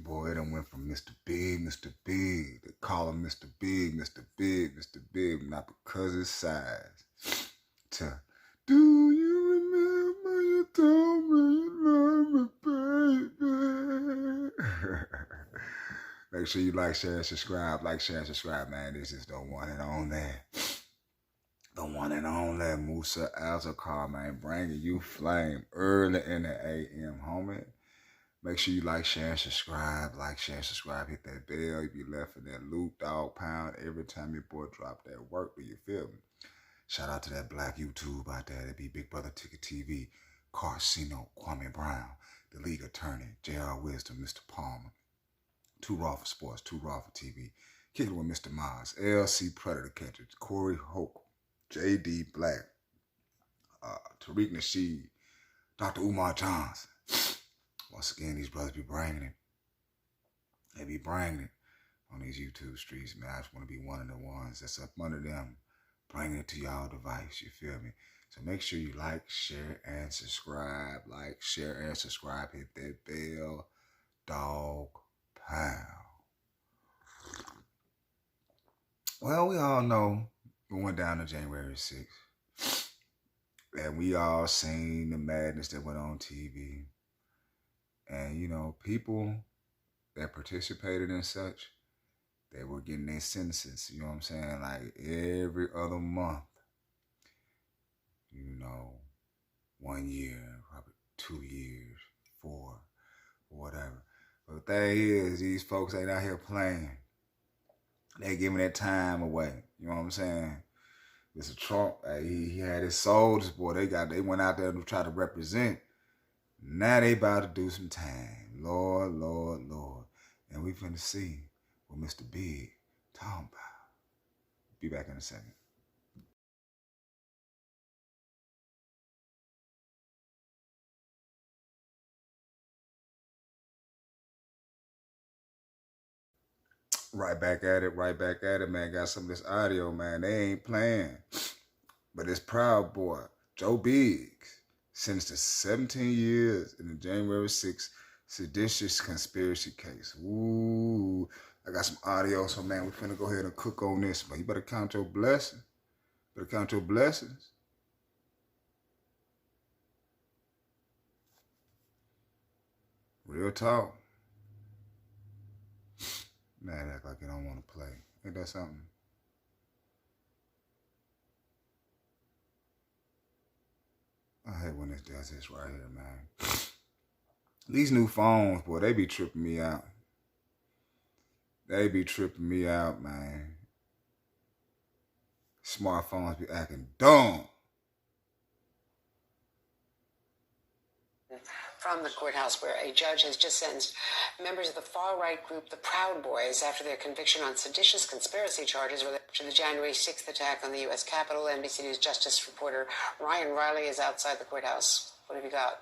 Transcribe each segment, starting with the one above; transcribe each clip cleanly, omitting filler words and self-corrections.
Boy, it done went from Mr. Big, Mr. Big. They call him Mr. Big, Mr. Big, Mr. Big, not because of his size. To, do you remember you told me you love me, baby? Make sure you like, share, and subscribe. Like, share, and subscribe, man. This is the one and only. The one and only Musa Azakar, man. Bringing you flame early in the AM, homie. Make sure you like, share, and subscribe. Like, share, and subscribe. Hit that bell. You be left in that loop, dog pound every time your boy drop that work. Do you feel me? Shout out to that black YouTube out there. That be Big Brother Ticket TV, Carcino, Kwame Brown, the league attorney, J.R. Wisdom, Mr. Palmer. Too Raw for Sports, Too Raw for TV. Kicking it with Mr. Maz, LC Predator Catcher, Corey Hoke, J.D. Black, Tariq Nasheed, Dr. Umar Johnson. Once again, these brothers be bringing it. They be bringing it on these YouTube streets, man. I just want to be one of the ones that's up under them, bringing it to y'all device, you feel me? So make sure you like, share, and subscribe. Like, share, and subscribe. Hit that bell, dog pound. Well, we all know we went down to January 6th. And we all seen the madness that went on TV. And, you know, people that participated in such, they were getting their sentences, you know what I'm saying? Like every other month, you know, 1 year, probably 2 years, 4, or whatever. But the thing is, these folks ain't out here playing. They giving that time away, you know what I'm saying? Mr. Trump, he had his soldiers, boy. They went out there to try to represent. Now they about to do some time. Lord, Lord, Lord. And we finna see what Mr. Bigg talking about. Be back in a second. Right back at it, man. Got some of this audio, man. They ain't playing. But this Proud Boy, Joe Bigg, sentenced to 17 years in the January 6th seditious conspiracy case. Ooh, I got some audio, so man, we finna go ahead and cook on this, man. You better count your blessings. Better count your blessings. Real talk. Man, act like you don't want to play. Ain't that something? I hate when this does this right here, man. These new phones, boy, they be tripping me out. They be tripping me out, man. Smartphones be acting dumb. From the courthouse where a judge has just sentenced members of the far-right group, the Proud Boys, after their conviction on seditious conspiracy charges related to the January 6th attack on the U.S. Capitol. NBC News Justice reporter Ryan Riley is outside the courthouse. What have you got?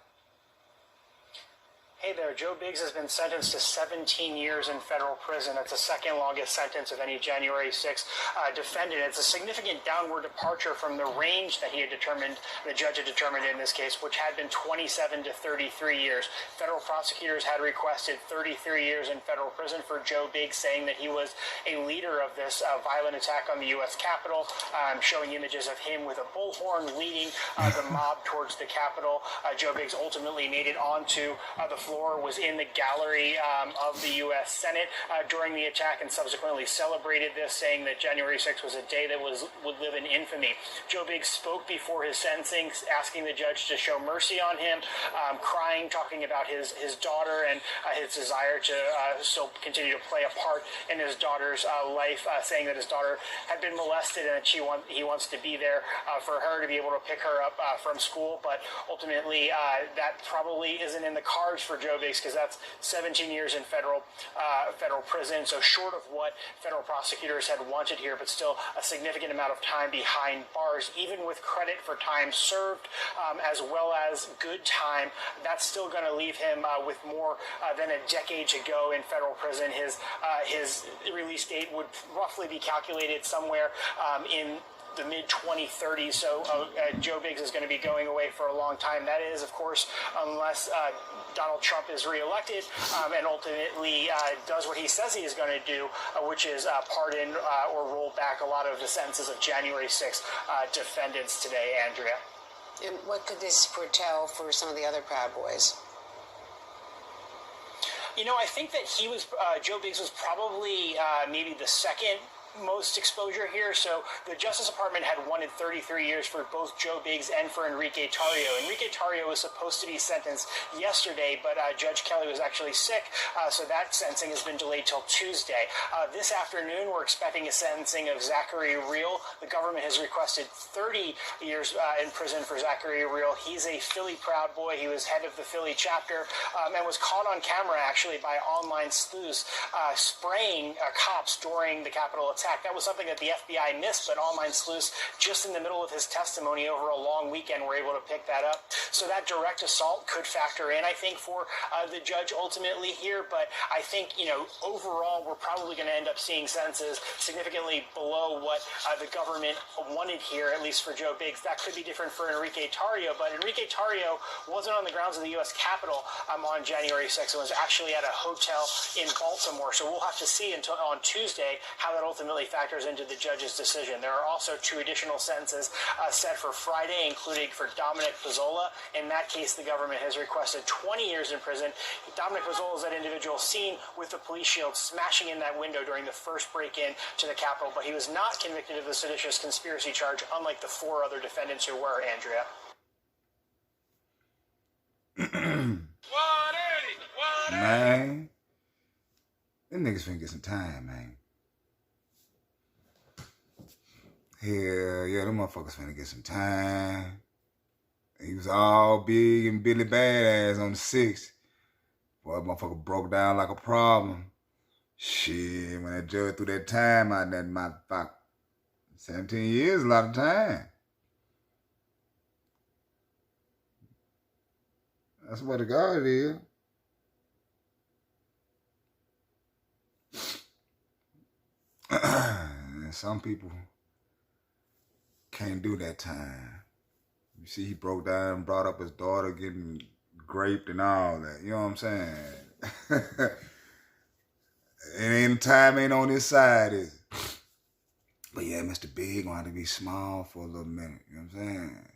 Hey there, Joe Bigg has been sentenced to 17 years in federal prison. That's the second longest sentence of any January 6th defendant. It's a significant downward departure from the range that the judge had determined in this case, which had been 27 to 33 years. Federal prosecutors had requested 33 years in federal prison for Joe Bigg, saying that he was a leader of this violent attack on the U.S. Capitol, showing images of him with a bullhorn leading the mob towards the Capitol. Joe Bigg ultimately made it onto the floor, was in the gallery of the U.S. Senate during the attack, and subsequently celebrated this, saying that January 6th was a day that would live in infamy. Joe Bigg spoke before his sentencing, asking the judge to show mercy on him, crying, talking about his daughter and his desire to still continue to play a part in his daughter's life, saying that his daughter had been molested and that he wants to be there for her, to be able to pick her up from school. But ultimately, that probably isn't in the cards for Joe Bigg, because that's 17 years in federal prison. So short of what federal prosecutors had wanted here, but still a significant amount of time behind bars, even with credit for time served, as well as good time. That's still going to leave him with more than a decade to go in federal prison. His release date would roughly be calculated somewhere in the mid-2030s, so Joe Biggs is going to be going away for a long time. That is, of course, unless Donald Trump is reelected and ultimately does what he says he is going to do, which is pardon or roll back a lot of the sentences of January 6th defendants today, Andrea. And what could this foretell for some of the other Proud Boys? You know, I think that he was, Joe Biggs was probably maybe the second most exposure here. So the Justice Department had wanted 33 years for both Joe Biggs and for Enrique Tarrio. Enrique Tarrio was supposed to be sentenced yesterday, but Judge Kelly was actually sick, so that sentencing has been delayed till Tuesday. This afternoon, we're expecting a sentencing of Zachary Rehl. The government has requested 30 years in prison for Zachary Rehl. He's a Philly Proud Boy. He was head of the Philly chapter and was caught on camera, actually, by online sleuths spraying cops during the Capitol attack. That was something that the FBI missed, but online sleuths, just in the middle of his testimony over a long weekend, were able to pick that up. So that direct assault could factor in, I think, for the judge ultimately here. But I think, you know, overall, we're probably going to end up seeing sentences significantly below what the government wanted here, at least for Joe Biggs. That could be different for Enrique Tarrio, but Enrique Tarrio wasn't on the grounds of the U.S. Capitol on January 6th. It was actually at a hotel in Baltimore. So we'll have to see until on Tuesday how that ultimately factors into the judge's decision. There are also 2 additional sentences set for Friday, including for Dominic Pizzola. In that case, the government has requested 20 years in prison. Dominic Pizzola is that individual seen with the police shield smashing in that window during the first break-in to the Capitol, but he was not convicted of the seditious conspiracy charge, unlike the 4 other defendants who were, Andrea. 180! Man, them niggas finna get some time, man. Hell yeah, them motherfuckers finna get some time. He was all big and Billy Badass on the 6th. Boy, that motherfucker broke down like a problem. Shit, when that judge threw that time out, that motherfucker, 17 years is a lot of time. That's what the God is. And some people can't do that time. You see, he broke down and brought up his daughter getting raped and all that. You know what I'm saying? Time ain't on his side, is it? But yeah, Mr. Bigg gonna have to be small for a little minute. You know what I'm saying?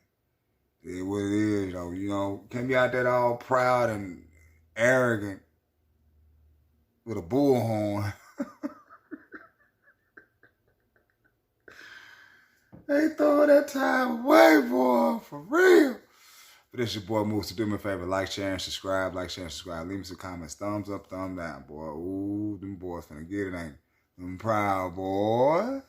It is what it is, though. You know, can't be out there all proud and arrogant with a bullhorn. They throw that time away, boy, for real. But this your boy Moose. Do me a favor, like, share, and subscribe. Like, share, and subscribe. Leave me some comments. Thumbs up, thumb down, boy. Ooh, them boys finna get it, ain't they? Them proud, boy.